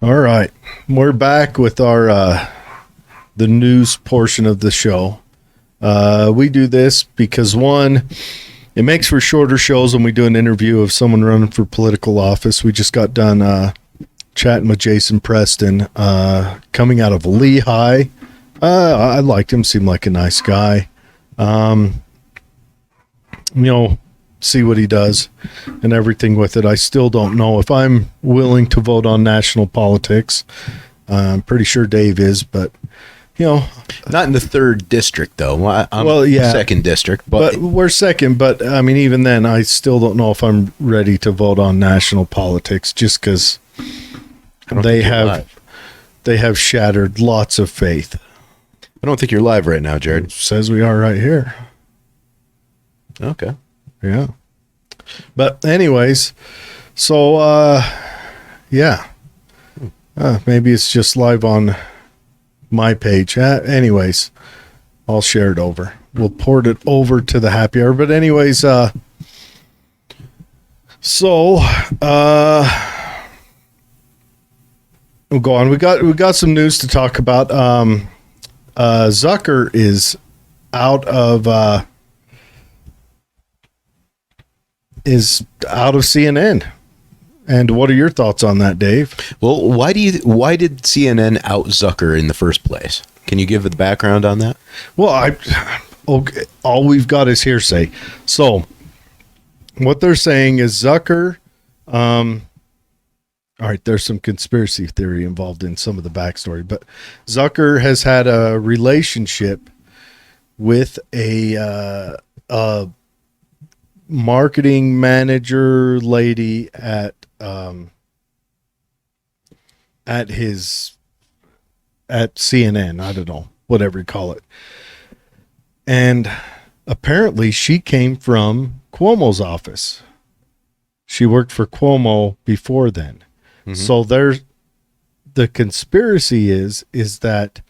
All right, we're back with our the news portion of the show. We do this because one, it makes for shorter shows when we do an interview of someone running for political office. We just got done chatting with Jason Preston, coming out of Lehigh. I liked him; seemed like a nice guy. See what he does and everything with it. I still don't know if I'm willing to vote on national politics. I'm pretty sure Dave is, but not in the 3rd district though. I'm 2nd district, but we're second. But I mean, even then, I still don't know if I'm ready to vote on national politics, just because they have shattered lots of faith. I don't think you're live right now, Jared. It says we are right here. Okay. Yeah. But anyways, so maybe it's just live on my page. Anyways, I'll share it over. We'll port it over to the happy hour. But anyways, we'll go on. We got some news to talk about. Zucker is out of CNN. And what are your thoughts on that, Dave? Well, why did CNN out Zucker in the first place? Can you give the background on that? Well, all we've got is hearsay. So what they're saying is Zucker, all right, there's some conspiracy theory involved in some of the backstory, but Zucker has had a relationship with a marketing manager lady at CNN. I don't know, whatever you call it. And apparently she came from Cuomo's office. She worked for Cuomo before then. Mm-hmm. So the conspiracy is that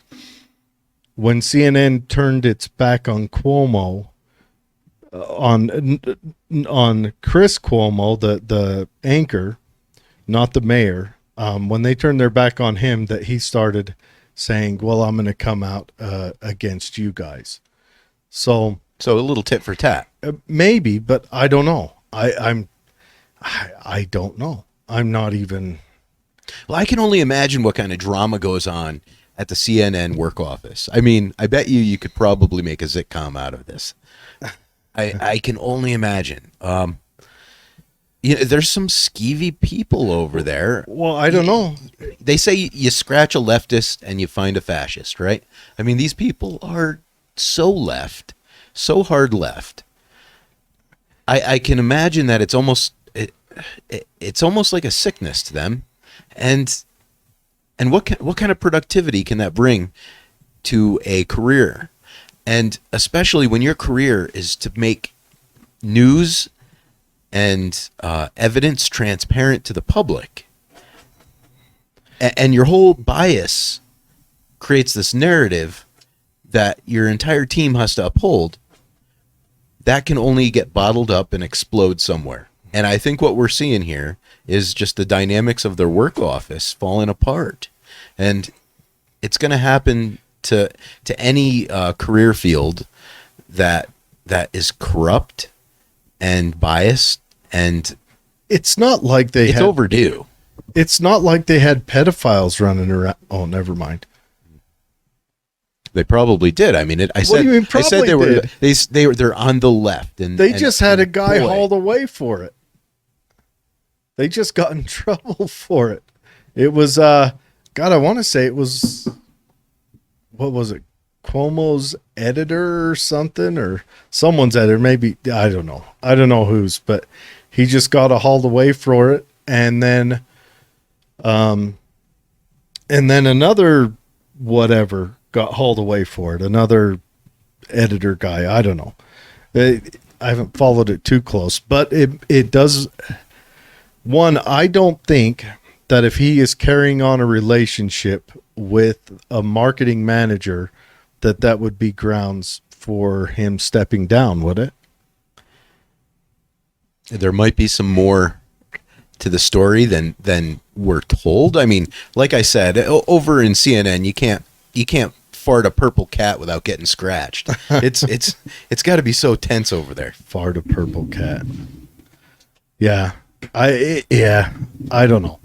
when CNN turned its back on Cuomo, on Chris Cuomo, the anchor, not the mayor, when they turned their back on him, that he started saying, well, I'm going to come out against you guys. So a little tit for tat. Maybe, but I don't know. I don't know. I'm not even. Well, I can only imagine what kind of drama goes on at the CNN work office. I mean, I bet you could probably make a sitcom out of this. I can only imagine. There's some skeevy people over there. Well, I don't know. They say you scratch a leftist and you find a fascist, right? I mean, these people are so left, so hard left. I can imagine that it's almost like a sickness to them, and what kind of productivity can that bring to a career? And especially when your career is to make news and evidence transparent to the public, and your whole bias creates this narrative that your entire team has to uphold, that can only get bottled up and explode somewhere. And I think what we're seeing here is just the dynamics of their work office falling apart. And it's going to happen to any career field that is corrupt and biased, and it's not like it's overdue. It's not like they had pedophiles running around. Oh, never mind. They probably did. I mean, I said they're on the left, and they just had a guy hauled away for it. They just got in trouble for it. It was I want to say it was, what was it? Cuomo's editor or something, or someone's editor, maybe. I don't know. I don't know whose, but he just got hauled away for it, and then another whatever got hauled away for it. Another editor guy. I don't know. I haven't followed it too close, but it does. One, I don't think that if he is carrying on a relationship with a marketing manager, that would be grounds for him stepping down, would it? There might be some more to the story than we're told. I mean, like I said, over in CNN, you can't fart a purple cat without getting scratched. It's got to be so tense over there. Fart a purple cat. Yeah. I don't know.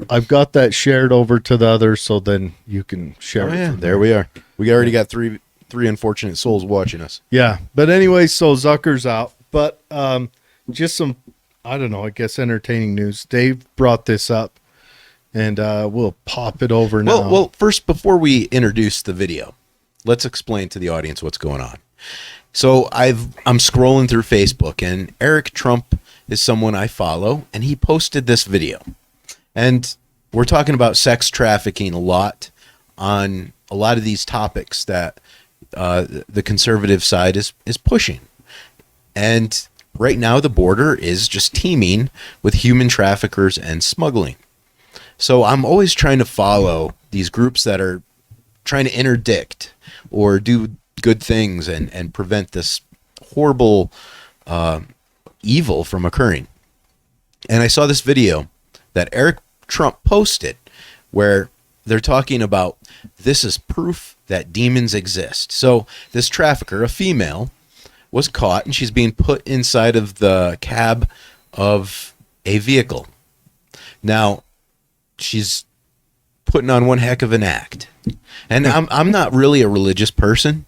I've got that shared over to the others, so then you can share Oh, it. yeah, from there we are. We already got three unfortunate souls watching us. Yeah. But anyway, so Zucker's out. But just some, I don't know, I guess entertaining news. Dave brought this up, and we'll pop it over now. Well, first, before we introduce the video, let's explain to the audience what's going on. So I'm scrolling through Facebook, and Eric Trump is someone I follow, and he posted this video. And we're talking about sex trafficking a lot on a lot of these topics that the conservative side is pushing. And right now, the border is just teeming with human traffickers and smuggling. So I'm always trying to follow these groups that are trying to interdict or do good things and prevent this horrible evil from occurring. And I saw this video that Eric Trump posted where they're talking about this is proof that demons exist. So this trafficker, a female, was caught and she's being put inside of the cab of a vehicle. Now, she's putting on one heck of an act. And I'm not really a religious person,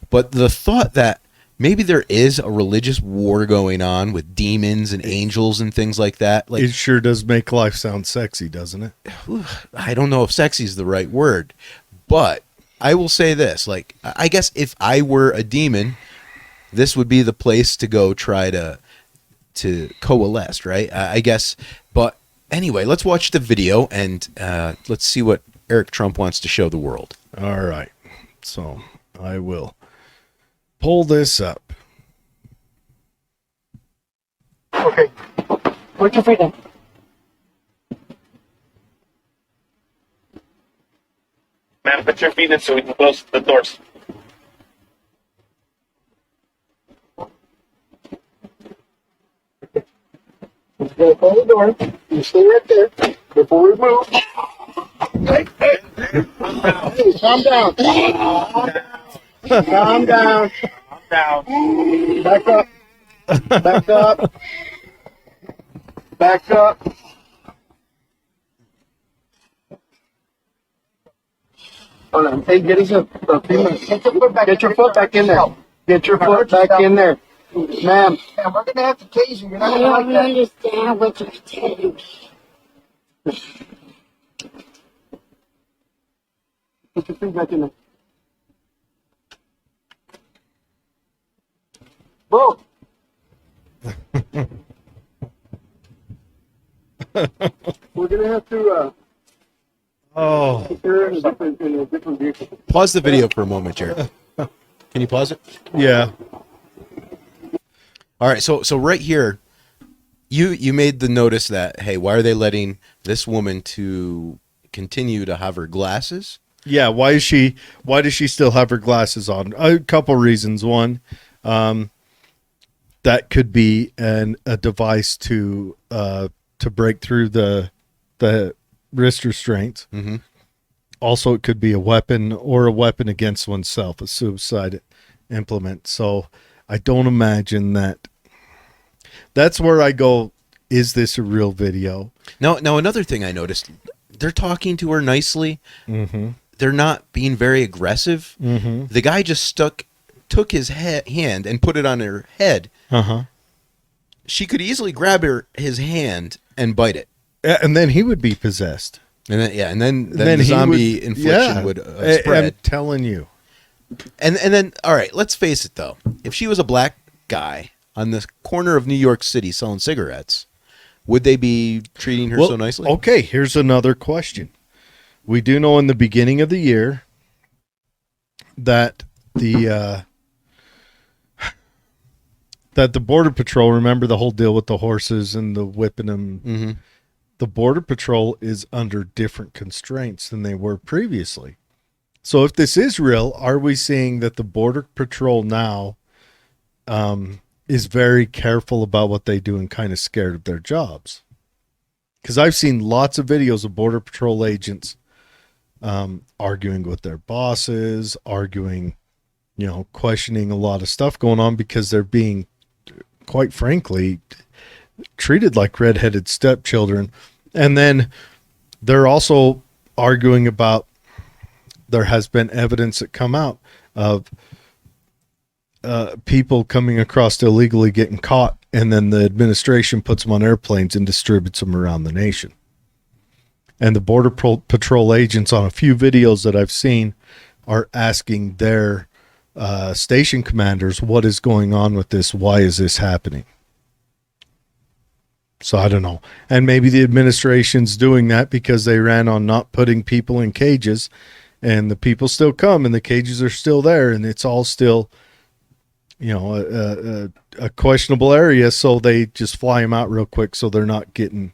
but the thought that maybe there is a religious war going on with demons and angels and things like that. Like, it sure does make life sound sexy, doesn't it? I don't know if sexy is the right word, but I will say this. Like, I guess if I were a demon, this would be the place to go try to coalesce, right? I guess. But anyway, let's watch the video and let's see what Eric Trump wants to show the world. All right. So I will pull this up. Okay. Put your feet in. Man, put your feet in so we can close the doors. Let's go close the door. You stay right there before we move. Hey, calm down. Calm down. Calm down. Back up. Back up. Back up. Hold on. Hey, get us a few minutes. Get your foot back in there. Get your foot back in there. Ma'am. We're going to have to tase you. You're not I going to like don't that. understand what you're telling me. Put your feet back in there. Whoa. We're going to have to Oh, put her in a different vehicle. Pause the video for a moment, Jared. Can you pause it? yeah. All right, so right here, you made the notice that, hey, why are they letting this woman to continue to have her glasses? Yeah, why does she still have her glasses on? A couple reasons. One, that could be a device to break through the wrist restraints. Mm-hmm. Also, it could be a weapon or a weapon against oneself, a suicide implement. So I don't imagine that. That's where I go, is this a real video? Now another thing I noticed, they're talking to her nicely. Mm-hmm. They're not being very aggressive. Mm-hmm. The guy just took his hand and put it on her head. Uh-huh. She could easily grab his hand and bite it. And then he would be possessed. And then the he zombie would- infliction would spread. I'm telling you. And then, all right, let's face it, though. If she was a black guy on the corner of New York City selling cigarettes, would they be treating her so nicely? Okay, here's another question. We do know in the beginning of the year that the Border Patrol, remember the whole deal with the horses and the whipping them? Mm-hmm. The Border Patrol is under different constraints than they were previously. So if this is real, are we seeing that the Border Patrol now is very careful about what they do and kind of scared of their jobs. Because I've seen lots of videos of Border Patrol agents arguing with their bosses, arguing, questioning a lot of stuff going on because they're being, quite frankly, treated like redheaded stepchildren. And then they're also arguing about, there has been evidence that come out of people coming across illegally getting caught, and then the administration puts them on airplanes and distributes them around the nation. And the Border Patrol agents on a few videos that I've seen are asking their station commanders, what is going on with this? Why is this happening? So I don't know. And maybe the administration's doing that because they ran on not putting people in cages, and the people still come and the cages are still there, and it's all still, a questionable area. So they just fly them out real quick so they're not getting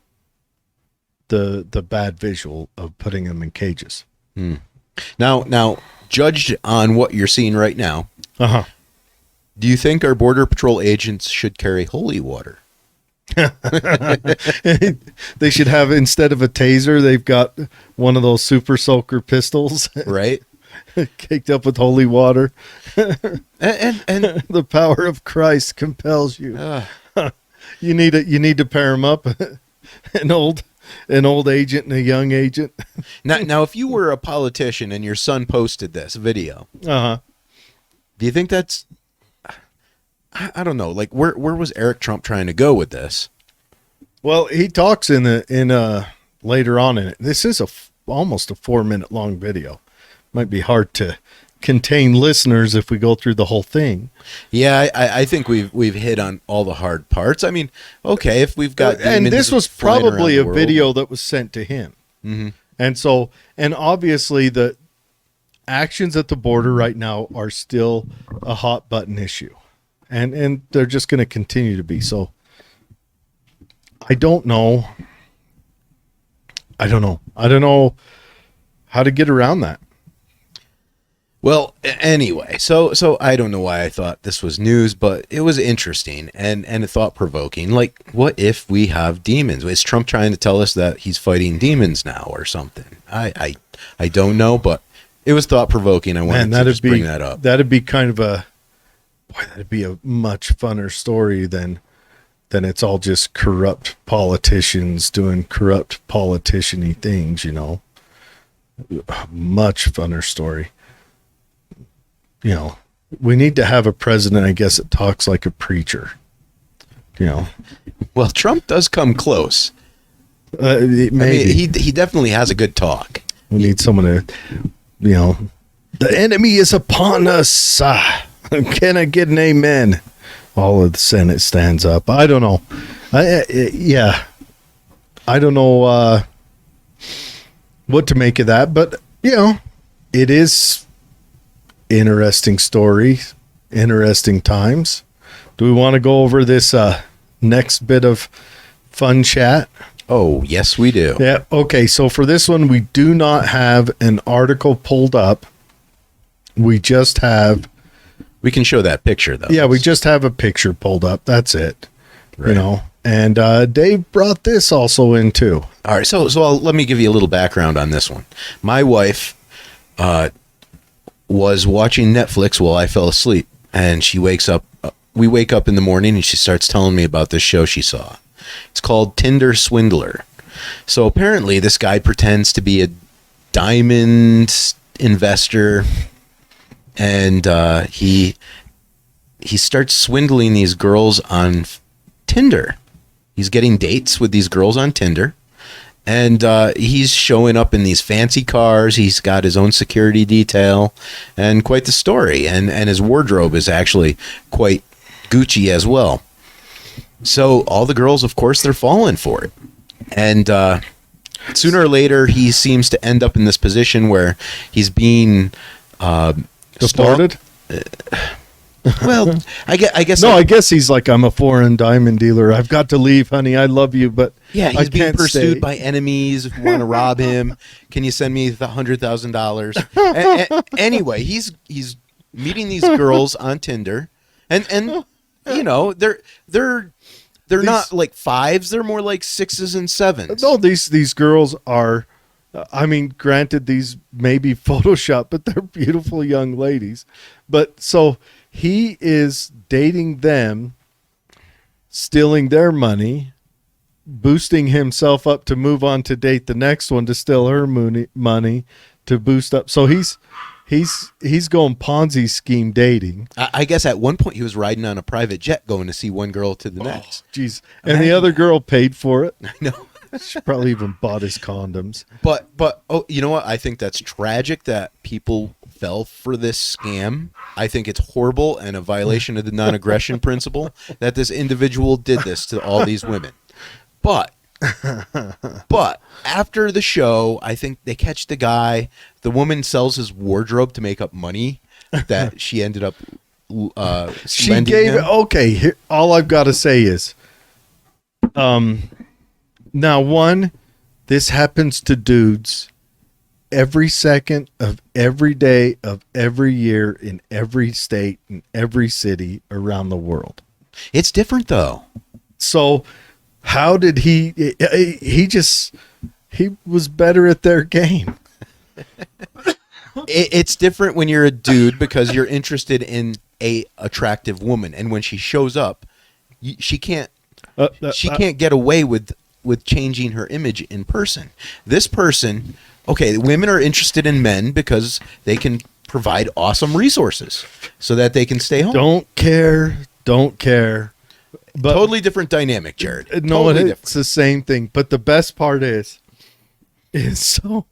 the bad visual of putting them in cages. Now, judged on what you're seeing right now, do you think our Border Patrol agents should carry holy water? They should have, instead of a taser, they've got one of those super soaker pistols, Right? caked up with holy water. And The power of Christ compels you. You need to pair them up. An old agent and a young agent. now, if you were a politician and your son posted this video, do you think that's, I don't know, like where was Eric Trump trying to go with this? Well, he talks in later on in it. This is almost a 4-minute long video. Might be hard to contain listeners if we go through the whole thing. Yeah, I think we've hit on all the hard parts. I mean, okay, if we've got and this was flying around probably the a world. video that was sent to him. And so, and obviously the actions at the border right now are still a hot button issue, and they're just going to continue to be. So I don't know how to get around that. Well, anyway, so I don't know why I thought this was news, but it was interesting and thought-provoking. Like, what if we have demons? Is Trump trying to tell us that he's fighting demons now or something? I don't know, but it was thought-provoking. I wanted to just bring that up. That'd be kind of that'd be a much funner story than it's all just corrupt politicians doing corrupt politician-y things, Much funner story. We need to have a president, I guess, that talks like a preacher. Well, Trump does come close. Maybe. I mean, he definitely has a good talk. We need someone to, the enemy is upon us. Can I get an amen? All of the Senate stands up. I don't know. I don't know what to make of that, but it is interesting story, interesting times. Do we want to go over this next bit of fun chat? Oh, yes, we do. Yeah. Okay. So for this one, we do not have an article pulled up. We just have. We can show that picture, though. Yeah, we just have a picture pulled up. That's it. Right. And Dave brought this also in too. All right. So let me give you a little background on this one. My wife was watching Netflix while I fell asleep, and she wakes up. We wake up in the morning, and she starts telling me about this show she saw. It's called Tinder Swindler. So apparently, this guy pretends to be a diamond investor, and he starts swindling these girls on Tinder. He's getting dates with these girls on Tinder. And he's showing up in these fancy cars. He's got his own security detail, and quite the story. And his wardrobe is actually quite Gucci as well. So all the girls, of course, they're falling for it. And sooner or later, he seems to end up in this position where he's being Deported? Well, I guess. No, I guess he's like, I'm a foreign diamond dealer. I've got to leave, honey. I love you, but yeah, I he's being can't pursued stay. by enemies who want to rob him. Can you send me the $100,000? Anyway, he's meeting these girls on Tinder, and you know, they're not like fives. They're more like sixes and sevens. No, these girls are. I mean, granted, these may be Photoshop, but they're beautiful young ladies. But so he is dating them, stealing their money, boosting himself up to move on to date the next one to steal her money to boost up. So he's going Ponzi scheme dating. I guess at one point he was riding on a private jet going to see one girl to the next. Jeez, and the other girl paid for it. I know. She probably even bought his condoms. But oh, you know what? I think that's tragic that people fell for this scam. I think it's horrible and a violation of the non-aggression principle that this individual did this to all these women. But after the show, I think they catch the guy. The woman sells his wardrobe to make up money that she ended up She lending gave him. okay. Here, all I've got to say is, now one, this happens to dudes every second of every day of every year in every state in every city around the world. It's different though. So how did he was better at their game. It's different when you're a dude because you're interested in a attractive woman, and when she shows up, she can't get away with changing her image in person. This person, okay, women are interested in men because they can provide awesome resources so that they can stay home. Don't care. But Totally different dynamic, Jared. no, Totally it's the same thing. But the best part is so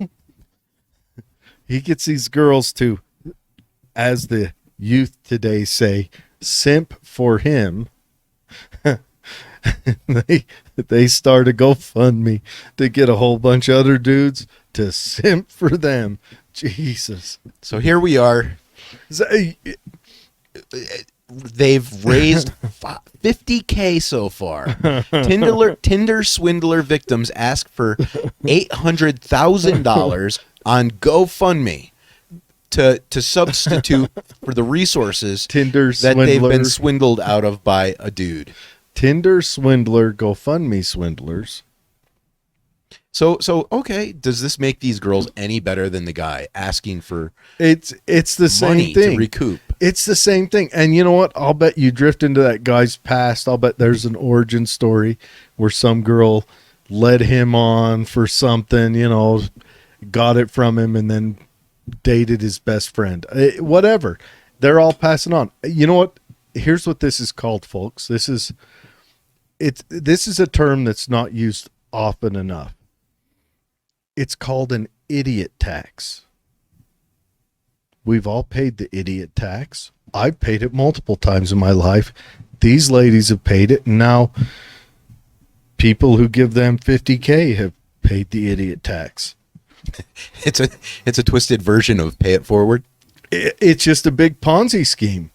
he gets these girls to, as the youth today say, simp for him. They start a GoFundMe to get a whole bunch of other dudes to simp for them. Jesus. So here we are. They've raised $50K so far. Tinder swindler victims ask for $800,000 on GoFundMe to substitute for the resources Tinder that they've been swindler. swindled out of by a dude. Tinder swindler, GoFundMe swindlers. So okay, does this make these girls any better than the guy asking for It's the same money thing. to recoup? It's the same thing. And you know what? I'll bet you drift into that guy's past. I'll bet there's an origin story where some girl led him on for something, got it from him and then dated his best friend. Whatever. They're all passing on. You know what? Here's what this is called, folks. This is a term that's not used often enough. It's called an idiot tax. We've all paid the idiot tax. I've paid it multiple times in my life. These ladies have paid it, and now people who give them $50K have paid the idiot tax. It's a twisted version of pay it forward. It's just a big Ponzi scheme.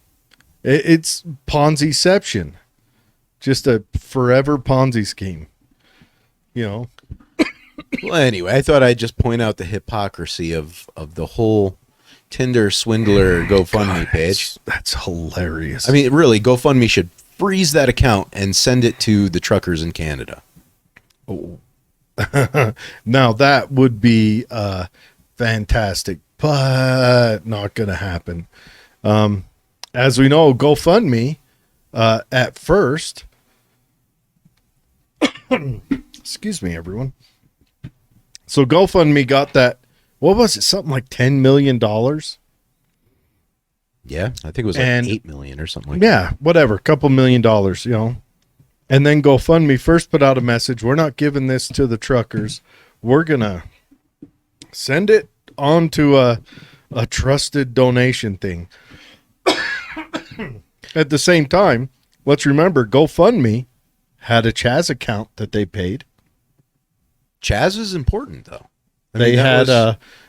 It's Ponziception. Just a forever Ponzi scheme. Well, anyway, I thought I'd just point out the hypocrisy of the whole Tinder swindler GoFundMe page. That's hilarious. I mean, really, GoFundMe should freeze that account and send it to the truckers in Canada. Now that would be fantastic, but not going to happen. As we know, GoFundMe at first, excuse me, everyone. So GoFundMe got that. What was it? Something like $10 million. Yeah, I think it was like And- 8 million or something like Yeah, whatever. A couple $1 million, And then GoFundMe first put out a message. We're not giving this to the truckers. We're going to send it on to a trusted donation thing. At the same time, let's remember GoFundMe had a Chaz account that they paid. Chaz is important, though. I They mean, had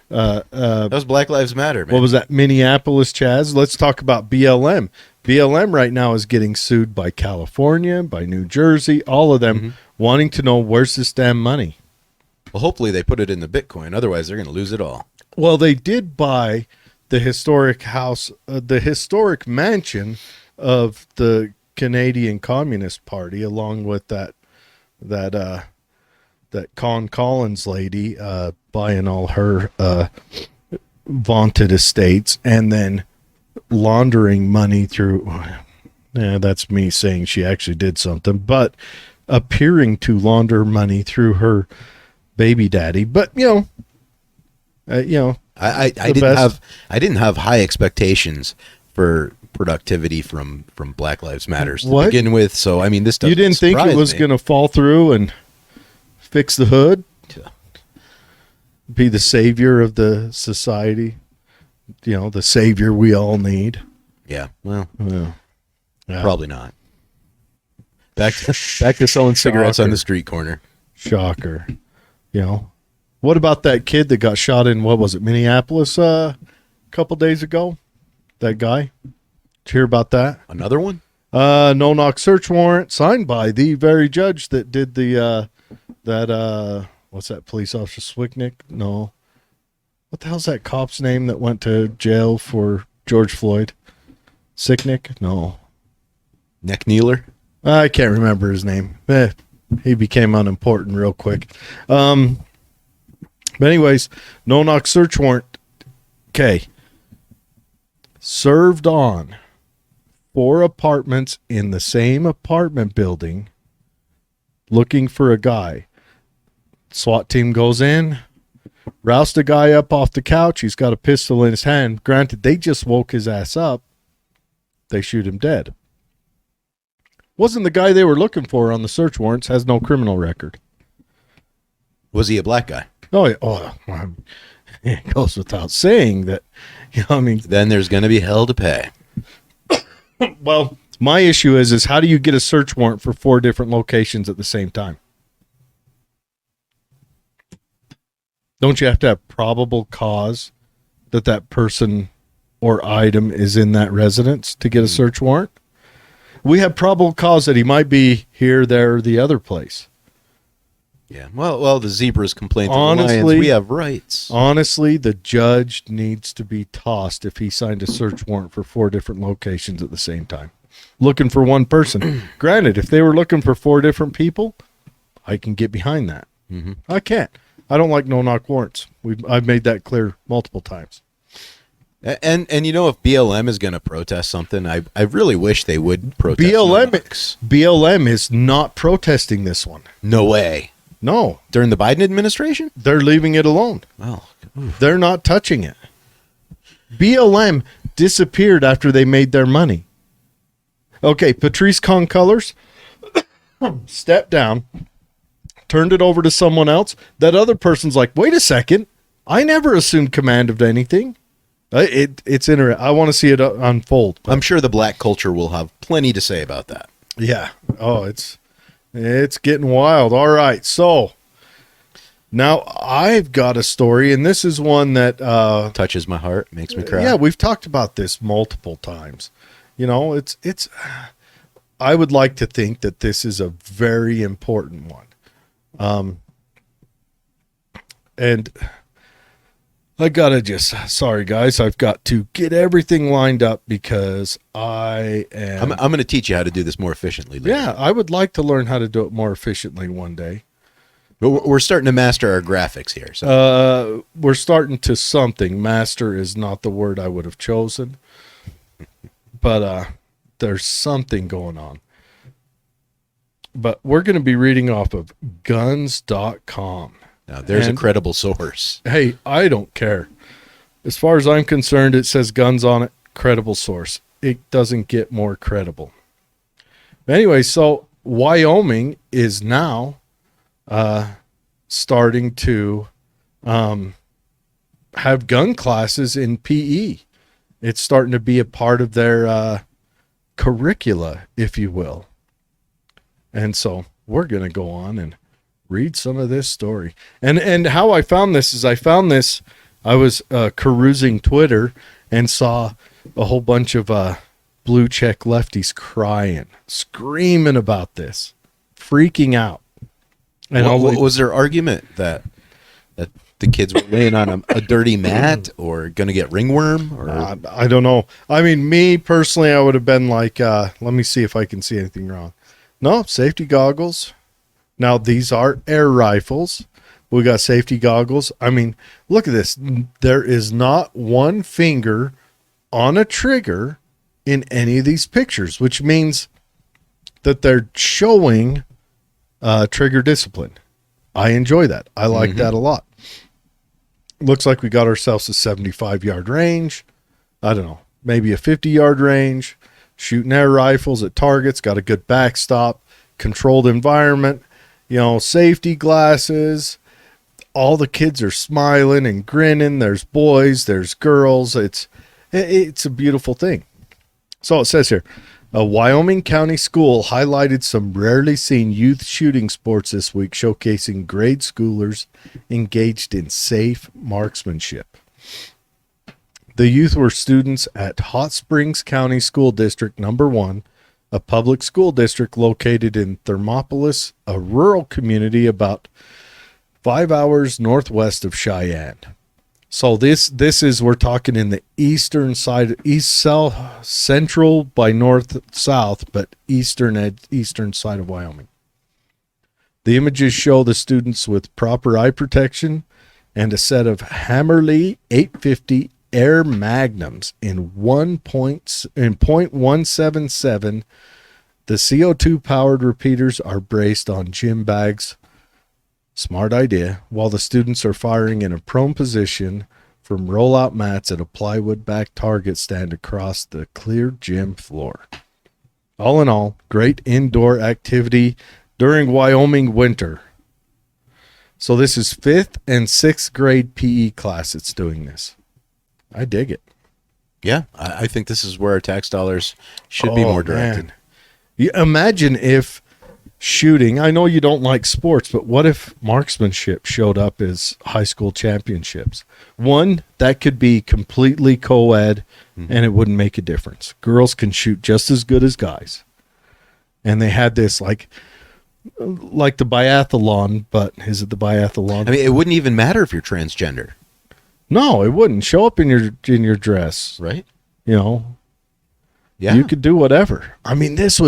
that was Black Lives Matter, man. what was that? Minneapolis Chaz. Let's talk about BLM. BLM right now is getting sued by California, by New Jersey, all of them wanting to know where's this damn money. Well, hopefully they put it in the Bitcoin. Otherwise, they're going to lose it all. Well, they did buy the historic house, the historic mansion of the Canadian Communist Party, along with that Con Collins lady buying all her vaunted estates and then laundering money through. That's me saying she actually did something, but appearing to launder money through her baby daddy. But I the didn't have high expectations for productivity from Black Lives Matters to What? begin with. So I mean, this you didn't think it was going to fall through and fix the hood, be the savior of the society, the savior we all need. Yeah, well, Yeah. probably not. Back to selling cigarettes on the street corner. Shocker. What about that kid that got shot in, what was it, Minneapolis a couple days ago? That guy? Did you hear about that? Another one? No-knock search warrant signed by the very judge that did the, what's that police officer, Swicknick? No. What the hell's that cop's name that went to jail for George Floyd? Sicknick? No. Neck Kneeler? I can't remember his name. He became unimportant real quick. But anyways, no-knock search warrant. Okay. Served on 4 apartments in the same apartment building looking for a guy. SWAT team goes in, roust a guy up off the couch. He's got a pistol in his hand. Granted, they just woke his ass up. They shoot him dead. Wasn't the guy they were looking for on the search warrants, has no criminal record. Was he a black guy? Oh, yeah. It goes without saying that, Then there's going to be hell to pay. well, my issue is how do you get a search warrant for 4 different locations at the same time? Don't you have to have probable cause that that person or item is in that residence to get a search warrant? We have probable cause that he might be here, there, or the other place. Yeah. Well, the zebras complain to the Honestly- lions. We have rights. Honestly, the judge needs to be tossed if he signed a search warrant for 4 different locations at the same time. Looking for one person. Granted, if they were looking for 4 different people, I can get behind that. Mm-hmm. I can't. I don't like no-knock warrants. I've made that clear multiple times. And if BLM is going to protest something, I really wish they would protest. BLM is not protesting this one. No way. No, During the Biden administration? they're leaving it alone. Well, They're not touching it. BLM disappeared after they made their money. Okay, Patrice Concolors stepped down, turned it over to someone else. That other person's like, wait a second, I never assumed command of anything. It's interesting. I want to see it unfold. I'm sure the black culture will have plenty to say about that. Yeah. Oh, it's getting wild. All right. So now I've got a story, and this is one that Touches my heart, makes me cry. yeah, we've talked about this multiple times. It's I would like to think that this is a very important one. And I gotta sorry guys, I've got to get everything lined up because I am. I'm going to teach you how to do this more efficiently later. Yeah, I would like to learn how to do it more efficiently one day. But we're starting to master our graphics here. So We're starting to something. Master is not the word I would have chosen, but there's something going on. But we're going to be reading off of guns.com. now, there's a and- credible source. Hey, I don't care. As far as I'm concerned, it says guns on it, credible source. It doesn't get more credible. Anyway, so Wyoming is now starting to have gun classes in PE. It's starting to be a part of their curricula, if you will. And so we're going to go on and read some of this story. And how I found this is I was perusing Twitter and saw a whole bunch of blue check lefties crying, screaming about this, freaking out. And What was their argument that the kids were laying on a dirty mat or going to get ringworm? Or I don't know. I mean, me personally, I would have been like, let me see if I can see anything wrong. No, safety goggles. Now, these are air rifles. We got safety goggles. I mean, look at this. There is not one finger on a trigger in any of these pictures, which means that they're showing trigger discipline. I enjoy that. I like that a lot. Looks like we got ourselves a 75-yard range. I don't know, maybe a 50-yard range. Shooting air rifles at targets. Got a good backstop. Controlled environment. Safety glasses. All the kids are smiling and grinning. There's boys. There's girls. It's a beautiful thing. So it says here, a Wyoming County school highlighted some rarely seen youth shooting sports this week, showcasing grade schoolers engaged in safe marksmanship. The youth were students at Hot Springs County School District Number 1, a public school district located in Thermopolis, a rural community about 5 hours northwest of Cheyenne. So this is, we're talking in the eastern side, east south, central by north south, but eastern side of Wyoming. The images show the students with proper eye protection and a set of Hammerly 850 Air Magnums in 0.177. The CO2 powered repeaters are braced on gym bags. Smart idea. While the students are firing in a prone position from rollout mats at a plywood back target stand across the clear gym floor. All in all, great indoor activity during Wyoming winter. So this is 5th and 6th grade PE class that's doing this. I dig it. yeah, I think this is where our tax dollars should be more directed. Man. You imagine if shooting, I know you don't like sports, but what if marksmanship showed up as high school championships? One, that could be completely co-ed and it wouldn't make a difference. Girls can shoot just as good as guys. And they had this like the biathlon, but is it the biathlon? I mean, it wouldn't even matter if you're transgender, No, it wouldn't. Show up in your dress, right? Yeah. Yeah. You could do whatever. I mean, this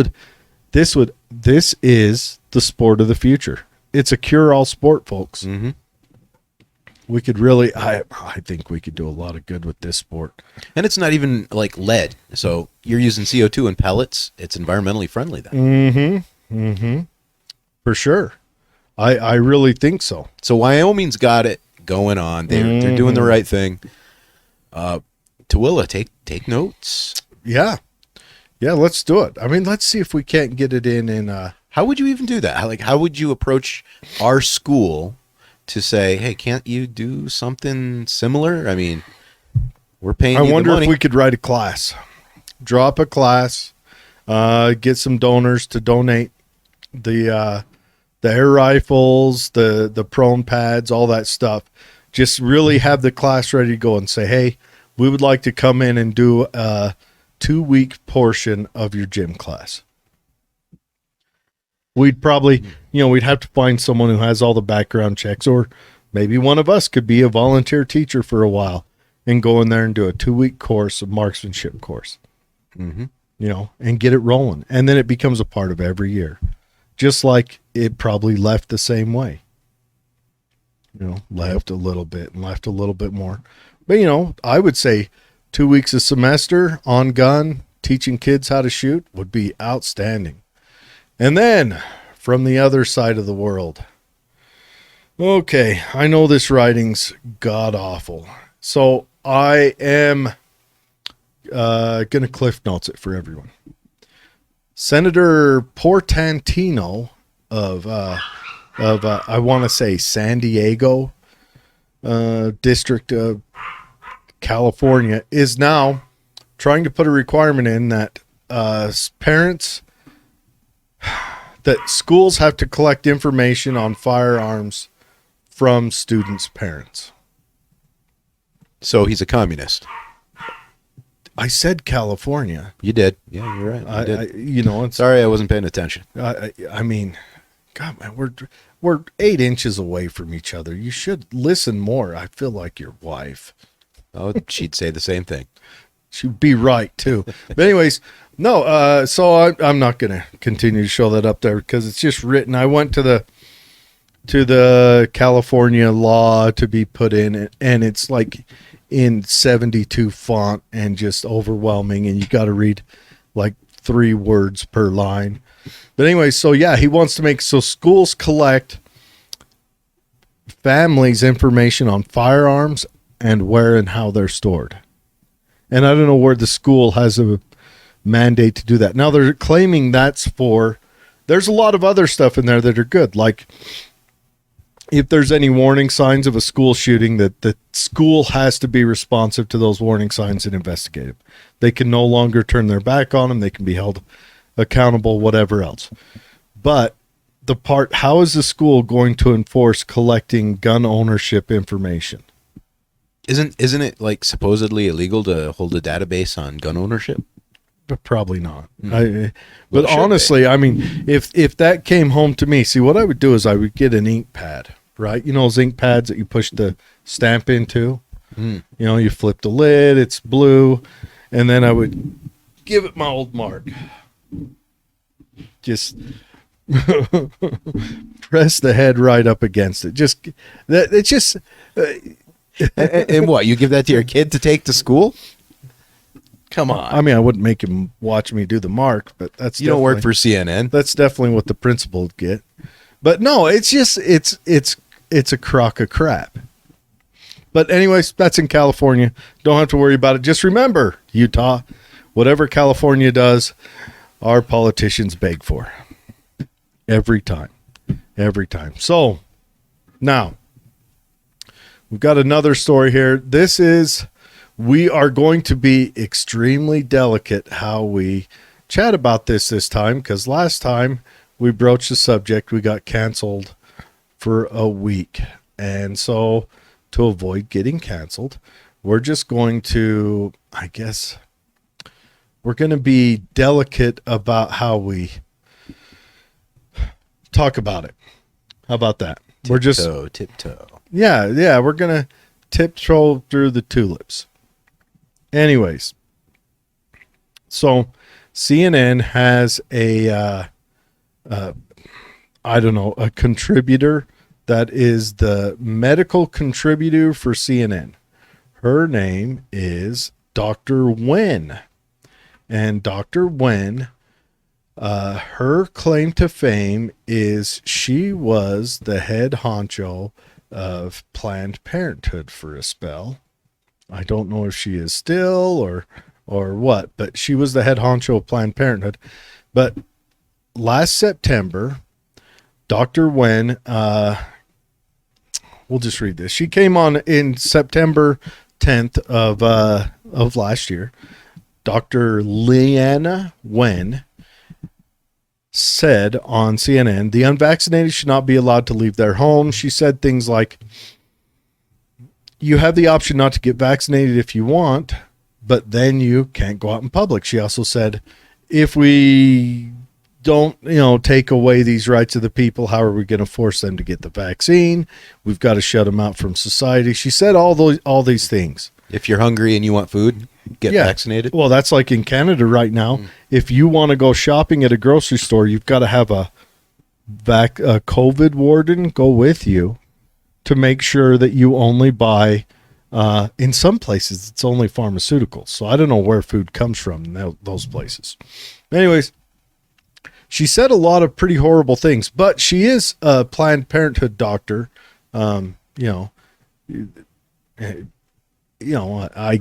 is the sport of the future. It's a cure-all sport, folks. Mm-hmm. We could really, I think we could do a lot of good with this sport. And it's not even like lead. So you're using CO2 and pellets. It's environmentally friendly then. For sure. I really think so. So Wyoming's got it going on. They're doing the right thing. Tooele, take notes. Yeah. Yeah, let's do it. I mean, let's see if we can't get it in How would you even do that? How would you approach our school to say, hey, can't you do something similar? I mean, we're paying you I wonder the money. if we could write a class. Drop a class, get some donors to donate the air rifles, the prone pads, all that stuff. Just really have the class ready to go and say, hey, we would like to come in and do a 2-week portion of your gym class. We'd probably, we'd have to find someone who has all the background checks, or maybe one of us could be a volunteer teacher for a while and go in there and do a 2-week course of marksmanship course, and get it rolling. And then it becomes a part of every year, just like it probably left the same way, left a little bit and left a little bit more. But, I would say 2 weeks a semester on gun, teaching kids how to shoot would be outstanding. And then from the other side of the world. Okay, I know this writing's god awful. So I am going to Cliff Notes it for everyone. Senator Portantino of I want to say San Diego District of California is now trying to put a requirement in that parents, that schools have to collect information on firearms from students' parents. So he's a communist. I said California. You did. Yeah, you're right. You did. It's, Sorry, I wasn't paying attention. I mean, God, man, we're 8 inches away from each other. You should listen more. I feel like your wife. Oh, she'd say the same thing. She'd be right too. But anyways, no. So I'm not gonna continue to show that up there because it's just written. I went to the California law to be put in, and it's like in 72 font and just overwhelming, and you got to read like 3 words per line. But anyway, so yeah, he wants to make so schools collect families' information on firearms and where and how they're stored. And I don't know where the school has a mandate to do that. Now they're claiming that's for, there's a lot of other stuff in there that are good. Like if there's any warning signs of a school shooting, that the school has to be responsive to those warning signs and investigate them. They can no longer turn their back on them. They can be held accountable, whatever else. But the part, how is the school going to enforce collecting gun ownership information? Isn't it like supposedly illegal to hold a database on gun ownership? But probably not. Well, But it should honestly, I mean, if that came home to me, see, what I would do is I would get an ink pad, right? You know those ink pads that you push the stamp into? You know, you flip the lid, it's blue, and then I would give it my old mark. Just press the head right up against it. Just that it's just And what, you give that to your kid to take to school? Come on. I mean, I wouldn't make him watch me do the mark, but that's You don't work definitely- for CNN. That's definitely what the principal would get. But no, it's just it's a crock of crap. But anyways, that's in California. Don't have to worry about it. Just remember, Utah, whatever California does, our politicians beg for. Every time. Every time. So now we've got another story here. We are going to be extremely delicate how we chat about this time, because last time we broached the subject, we got canceled for a week. And so to avoid getting canceled, we're just going to, I guess, we're going to be delicate about how we talk about it. How about that? We're just tiptoe. yeah, we're going to tiptoe through the tulips. Anyways, so CNN has a contributor that is the medical contributor for CNN. Her name is Dr. Wen. And Dr. Wen, her claim to fame is she was the head honcho of Planned Parenthood for a spell. I don't know if she is still or what, but she was the head honcho of Planned Parenthood. But last September, Dr. Wen, we'll just read this. She came on in September 10th of last year. Dr. Leanna Wen said on CNN, the unvaccinated should not be allowed to leave their homes. She said things like, you have the option not to get vaccinated if you want, but then you can't go out in public. She also said, if we don't, take away these rights of the people, how are we going to force them to get the vaccine? We've got to shut them out from society. She said all these things. If you're hungry and you want food, get vaccinated. Well, that's like in Canada right now. If you want to go shopping at a grocery store, you've got to have a COVID warden go with you to make sure that you only buy, in some places, it's only pharmaceuticals. So I don't know where food comes from in those places. Anyways, she said a lot of pretty horrible things, but she is a Planned Parenthood doctor. I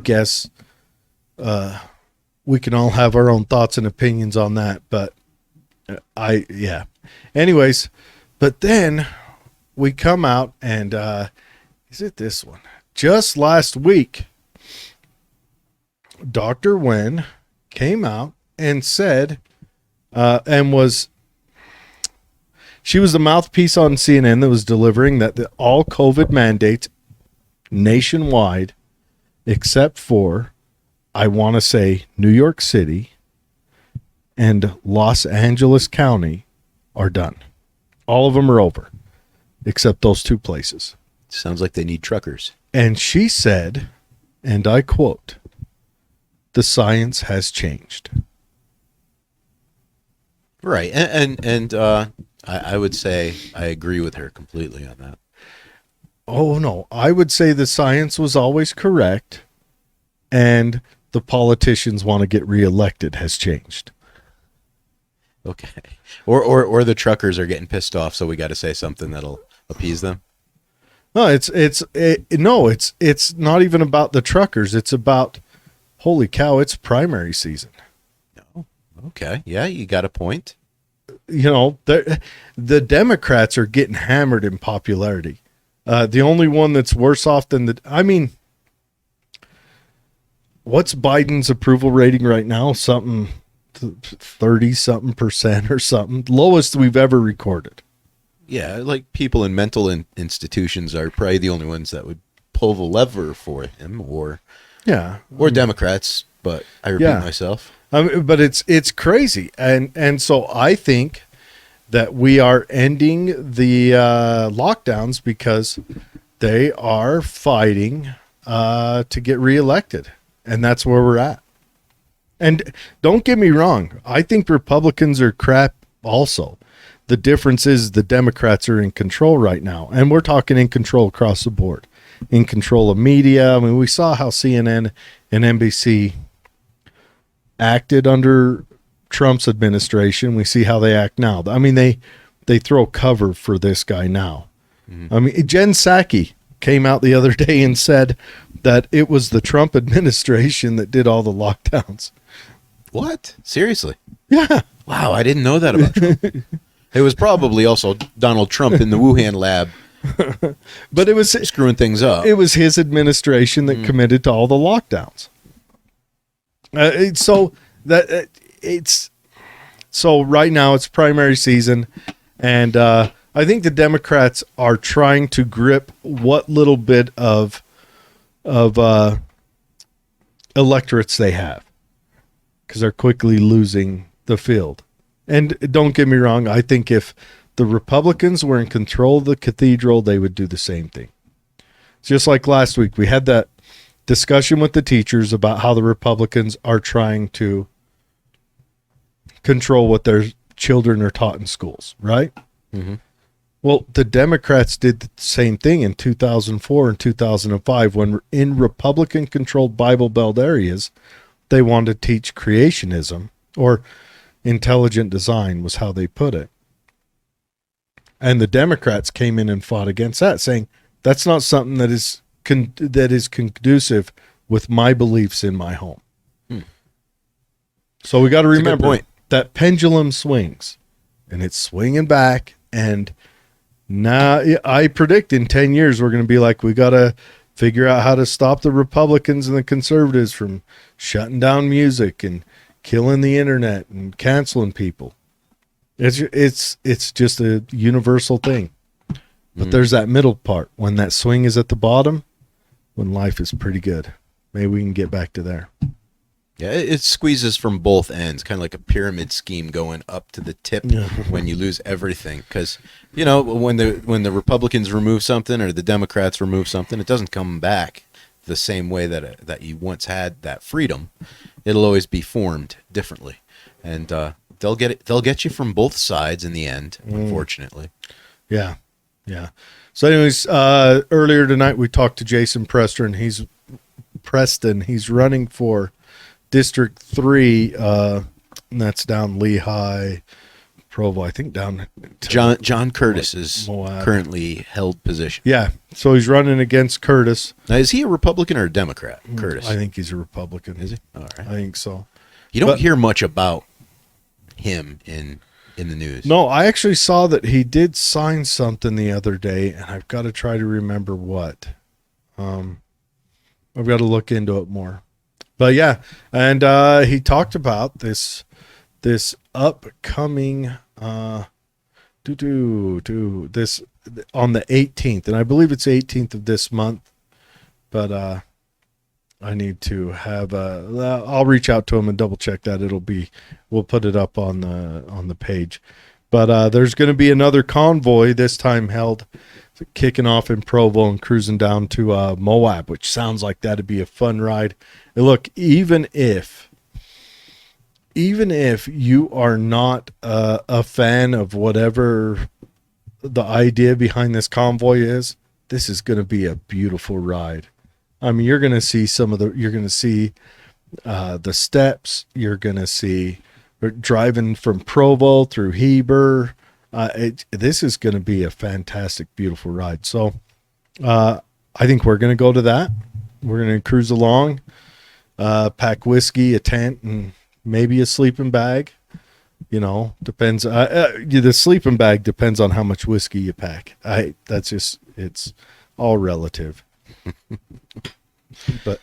guess we can all have our own thoughts and opinions on that, but anyways, but then we come out and is it this one? Just last week, Dr. Wen came out and said, she was the mouthpiece on CNN that was delivering that all COVID mandates nationwide, except for, I want to say, New York City and Los Angeles County, are done. All of them are over. except those two places. Sounds like they need truckers. And she said, and I quote, "The science has changed." Right. I would say I agree with her completely on that. Oh, no. I would say the science was always correct, and the politicians want to get reelected has changed. Okay. Or the truckers are getting pissed off, so we got to say something that'll appease them. No, it's not even about the truckers. It's about, holy cow, it's primary season. Okay. Yeah, you got a point. You know, the Democrats are getting hammered in popularity. The only one that's worse off than what's Biden's approval rating right now? Something 30-something% or something. Lowest we've ever recorded. Yeah, like people in mental institutions are probably the only ones that would pull the lever for him, or Democrats. But I repeat myself. But it's crazy, and so I think that we are ending the lockdowns because they are fighting to get reelected, and that's where we're at. And don't get me wrong, I think Republicans are crap also. The difference is the Democrats are in control right now, and we're talking in control across the board, in control of media. I mean, we saw how CNN and NBC acted under Trump's administration. We see how they act now. I mean, they throw cover for this guy now. Mm-hmm. I mean, Jen Psaki came out the other day and said that it was the Trump administration that did all the lockdowns. What? Seriously? Yeah. Wow, I didn't know that about Trump. It was probably also Donald Trump in the Wuhan lab. But it was screwing things up. It was his administration that committed to all the lockdowns. So right now it's primary season, and I think the Democrats are trying to grip what little bit of electorates they have, because they're quickly losing the field. And don't get me wrong, I think if the Republicans were in control of the cathedral, they would do the same thing. Just like last week, we had that discussion with the teachers about how the Republicans are trying to control what their children are taught in schools, right? Mm-hmm. Well, the Democrats did the same thing in 2004 and 2005 when in Republican-controlled Bible Belt areas, they wanted to teach creationism, or intelligent design was how they put it. And the Democrats came in and fought against that, saying that's not something that is conducive with my beliefs in my home. So we got to remember that pendulum swings, and it's swinging back. And now I predict in 10 years, we're going to be like, we got to figure out how to stop the Republicans and the conservatives from shutting down music and killing the internet and canceling people. It's just a universal thing. But there's that middle part when that swing is at the bottom, when life is pretty good. Maybe we can get back to there. Yeah, it squeezes from both ends, kind of like a pyramid scheme going up to the tip when you lose everything. Because, you know, when the Republicans remove something or the Democrats remove something, it doesn't come back the same way that you once had that freedom. It'll always be formed differently. And they'll get you from both sides in the end, unfortunately. Yeah. Yeah. So anyways, earlier tonight we talked to Jason Preston. He's running for District 3, and that's down Lehigh, Provo, I think down to John Curtis is Moab. Currently held position. Yeah. So he's running against Curtis. Now, is he a Republican or a Democrat, Curtis? I think he's a Republican. Is he? All right. I think so. You don't hear much about him in the news. No, I actually saw that he did sign something the other day, and I've got to try to remember what. I've got to look into it more. But yeah, and he talked about this upcoming this on the 18th, and I believe it's 18th of this month. But I need to have I'll reach out to him and double check that. We'll put it up on the page. But there's going to be another convoy, this time held, kicking off in Provo and cruising down to Moab, which sounds like that'd be a fun ride. And look, even if you are not a fan of whatever the idea behind this convoy is, this is going to be a beautiful ride. I mean, you're going to see the steps. You're going to see driving from Provo through Heber. This is going to be a fantastic, beautiful ride. So I think we're going to go to that. We're going to cruise along, pack whiskey, a tent, and maybe a sleeping bag. Depends. The sleeping bag depends on how much whiskey you pack. It's all relative. But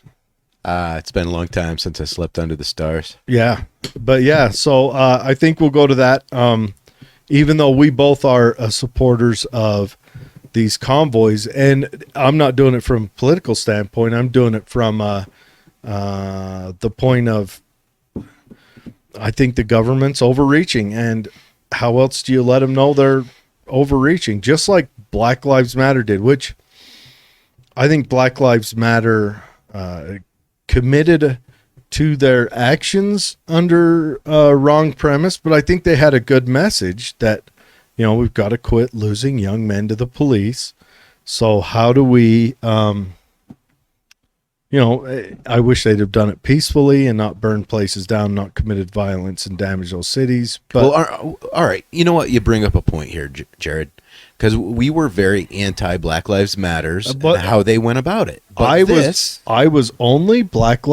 it's been a long time since I slept under the stars. yeah, so I think we'll go to that. Even though we both are supporters of these convoys, and I'm not doing it from a political standpoint. I'm doing it from the point of, I think the government's overreaching, and how else do you let them know they're overreaching? Just like Black Lives Matter did, which I think Black Lives Matter committed to their actions under wrong premise, but I think they had a good message that, we've got to quit losing young men to the police. So how do we, I wish they'd have done it peacefully and not burned places down, not committed violence and damaged those cities. But all right. You know what? You bring up a point here, Jared, because we were very anti-Black Lives Matters and how they went about it. But I was only anti-Black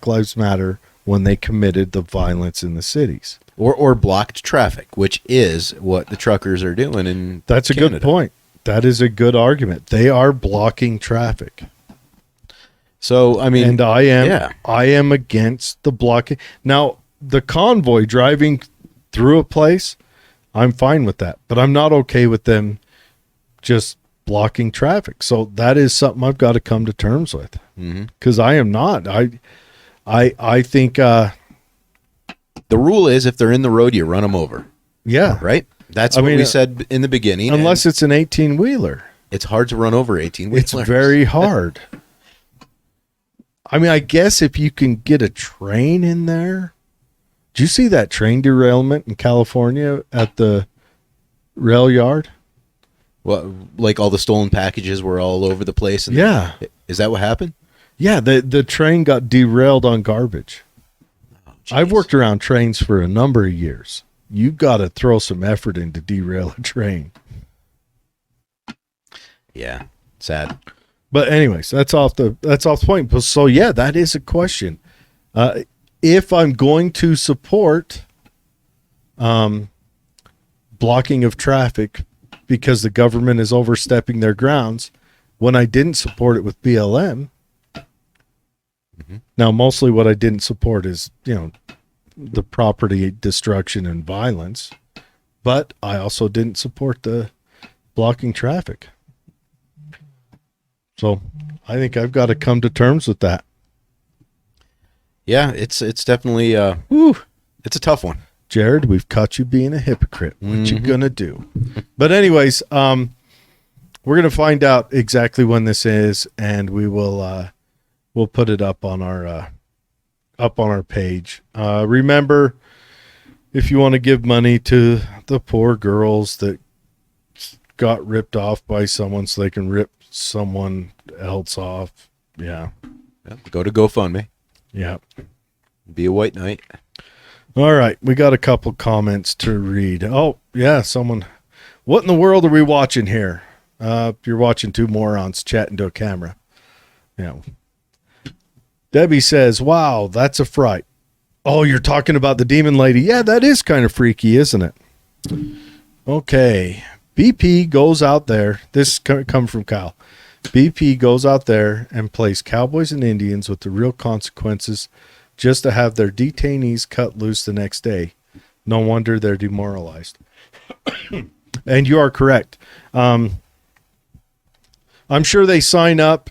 Lives Matter when they committed the violence in the cities. Or blocked traffic, which is what the truckers are doing in That's a Canada. good point. That is a good argument. They are blocking traffic. So, I mean, and I am against the blocking. Now, the convoy driving through a place, I'm fine with that, but I'm not okay with them just blocking traffic. So that is something I've got to come to terms with, because I am not. I think the rule is if they're in the road, you run them over. Yeah, right. That's what we said in the beginning. Unless it's an 18-wheeler, it's hard to run over 18-wheelers. It's very hard. I mean, I guess if you can get a train in there. Did you see that train derailment in California at the rail yard? Well, like all the stolen packages were all over the place. And yeah. Is that what happened? Yeah, the train got derailed on garbage. Oh, I've worked around trains for a number of years. You got to throw some effort in to derail a train. Yeah, sad. But anyways, that's off the point. So yeah, that is a question. If I'm going to support blocking of traffic because the government is overstepping their grounds, when I didn't support it with BLM. Now, mostly what I didn't support is, the property destruction and violence, but I also didn't support the blocking traffic. So I think I've got to come to terms with that. Yeah, it's definitely it's a tough one. Jared, we've caught you being a hypocrite. What you gonna do? But anyways, we're gonna find out exactly when this is, and we will we'll put it up on our page. Remember, if you want to give money to the poor girls that got ripped off by someone so they can rip someone else off, yeah, go to GoFundMe. Yeah. Be a white knight. All right. We got a couple comments to read. Oh, yeah. Someone. What in the world are we watching here? You're watching two morons chatting to a camera. Yeah. Debbie says, wow, that's a fright. Oh, you're talking about the demon lady. Yeah, that is kind of freaky, isn't it? Okay. BP goes out there. This come from Kyle. BP goes out there and plays cowboys and Indians with the real consequences just to have their detainees cut loose the next day. No wonder they're demoralized. And you are correct. I'm sure they sign up.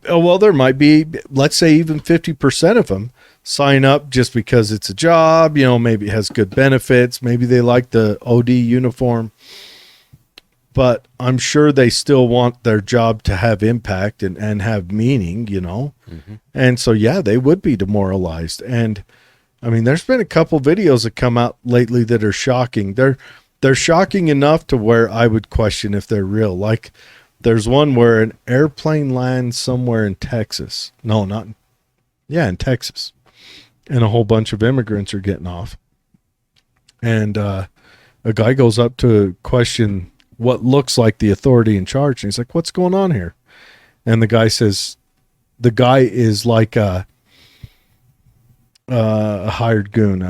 Well, there might be, let's say even 50% of them sign up just because it's a job, maybe it has good benefits, maybe they like the OD uniform. But I'm sure they still want their job to have impact and have meaning, Mm-hmm. And so, yeah, they would be demoralized. And I mean, there's been a couple videos that come out lately that are shocking. They're shocking enough to where I would question if they're real. Like there's one where an airplane lands somewhere in Texas. No, in Texas. And a whole bunch of immigrants are getting off. And a guy goes up to question what looks like the authority in charge. And he's like, what's going on here? And the guy says, the guy is like a hired goon,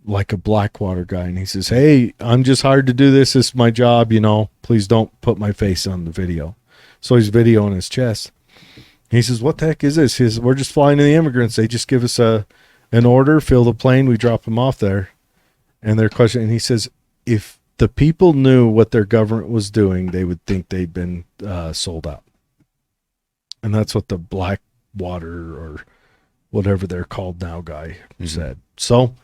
like a Blackwater guy. And he says, hey, I'm just hired to do this. This is my job. Please don't put my face on the video. So he's videoing his chest. He says, what the heck is this? He says, we're just flying to the immigrants. They just give us an order, fill the plane. We drop them off there. And they're questioning. And he says, if the people knew what their government was doing, they would think they'd been sold out. And that's what the Blackwater or whatever they're called now guy said. So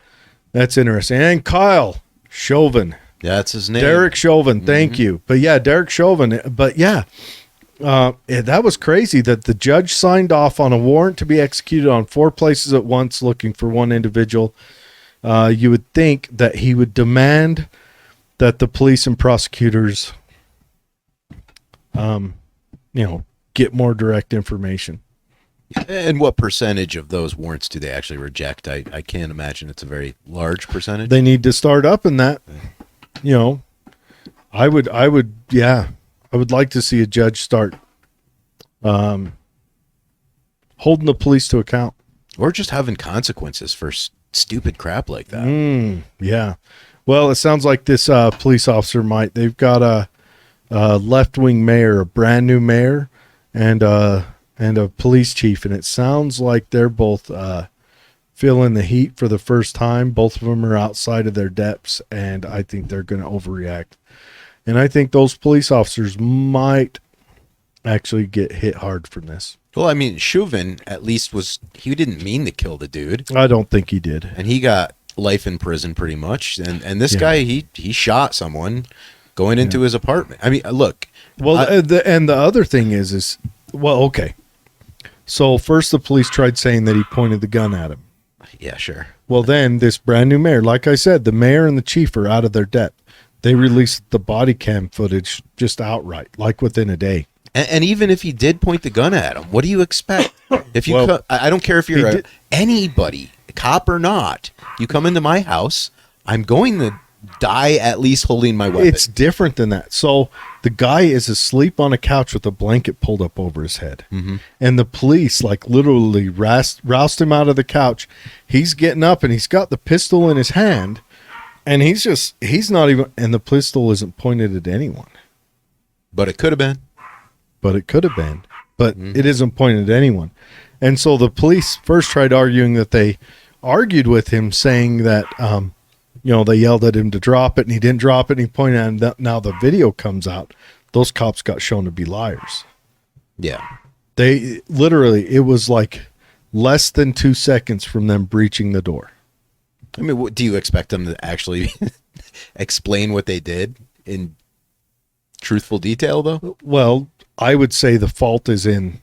that's interesting. And Kyle Chauvin. That's his name. Derek Chauvin. Thank you. But yeah, Derek Chauvin. But yeah, that was crazy that the judge signed off on a warrant to be executed on 4 places at once looking for one individual. You would think that he would demand that the police and prosecutors, get more direct information. And what percentage of those warrants do they actually reject? I can't imagine it's a very large percentage. They need to start up in that. I would like to see a judge start holding the police to account. Or just having consequences for stupid crap like that. Yeah. Well, it sounds like this police officer they've got a left-wing mayor, a brand new mayor, and a police chief. And it sounds like they're both feeling the heat for the first time. Both of them are outside of their depths, and I think they're going to overreact. And I think those police officers might actually get hit hard from this. Well, I mean, Chauvin at least he didn't mean to kill the dude. I don't think he did. And he got life in prison pretty much. And this guy, he shot someone going into his apartment. I mean, look. Well, and the other thing is, okay. So first the police tried saying that he pointed the gun at him. Yeah, sure. Well, then this brand new mayor, like I said, the mayor and the chief are out of their depth. They released the body cam footage just outright, like within a day. And even if he did point the gun at him, what do you expect? If you, I don't care if you're anybody, cop or not, you come into my house, I'm going to die at least holding my weapon. It's different than that. So the guy is asleep on a couch with a blanket pulled up over his head. Mm-hmm. And the police literally roused him out of the couch. He's getting up and he's got the pistol in his hand. And he's not even, and the pistol isn't pointed at anyone. But it could have been. But it isn't pointed at anyone. And so the police first tried arguing that they argued with him, saying that, they yelled at him to drop it and he didn't drop it and he pointed at him. Now the video comes out. Those cops got shown to be liars. Yeah. They literally, it was like less than 2 seconds from them breaching the door. I mean, do you expect them to actually explain what they did in truthful detail, though? Well, I would say the fault is in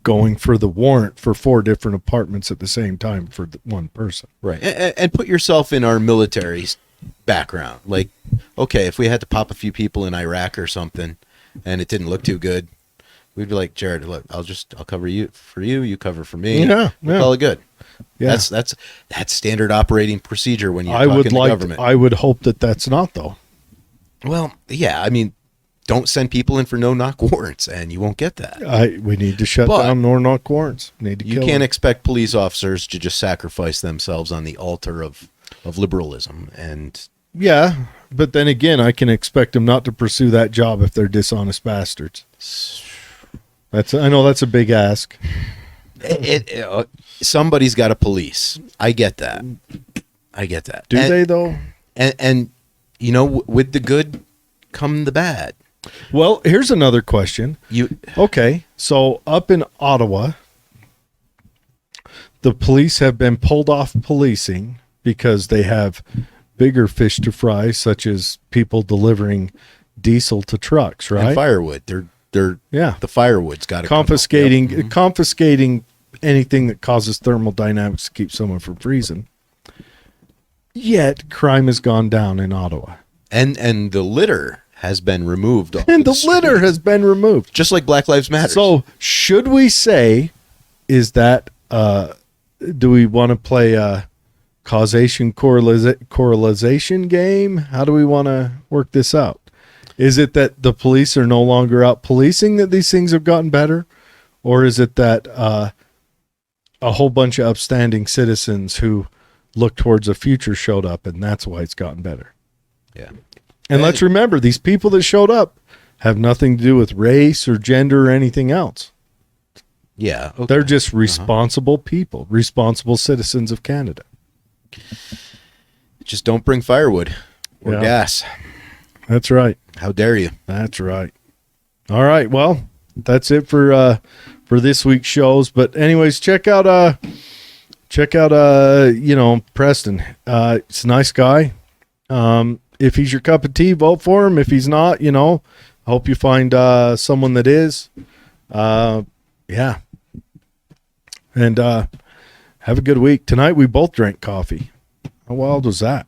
going for the warrant for 4 different apartments at the same time for one person. Right. And put yourself in our military background. Like, okay, if we had to pop a few people in Iraq or something and it didn't look too good, we'd be like, Jared, look, I'll cover you for you. You cover for me. Yeah. We'll call it good. Yeah. That's standard operating procedure when you're talking to government. I would hope that that's not, though. Well, yeah, I mean, don't send people in for no-knock warrants, and you won't get that. We need to shut down no-knock warrants. You can't expect police officers to just sacrifice themselves on the altar of liberalism. And yeah, but then again, I can expect them not to pursue that job if they're dishonest bastards. I know that's a big ask. Somebody's got to police. I get that. Do they, though? And with the good come the bad. Well, here's another question. Okay, so up in Ottawa, the police have been pulled off policing because they have bigger fish to fry, such as people delivering diesel to trucks, right? And firewood. They're Yeah. the firewood's got to confiscating anything that causes thermodynamics to keep someone from freezing. Yet crime has gone down in Ottawa. And the litter has been removed. off And the litter streets. has been removed. just like Black Lives Matter. So should we say, is that, do we want to play a causation correlation game? How do we want to work this out? Is it that the police are no longer out policing that these things have gotten better? Or is it that a whole bunch of upstanding citizens who look towards the future showed up and that's why it's gotten better? yeah. And let's remember, these people that showed up have nothing to do with race or gender or anything else. Yeah. Okay. They're just responsible people, responsible citizens of Canada. Just don't bring firewood or Yeah. gas. That's right. How dare you? That's right. All right. Well, that's it for this week's shows. But anyways, check out Preston. It's a nice guy. If he's your cup of tea, vote for him. If he's not, I hope you find someone that is. Yeah. And have a good week. Tonight we both drank coffee. How wild was that?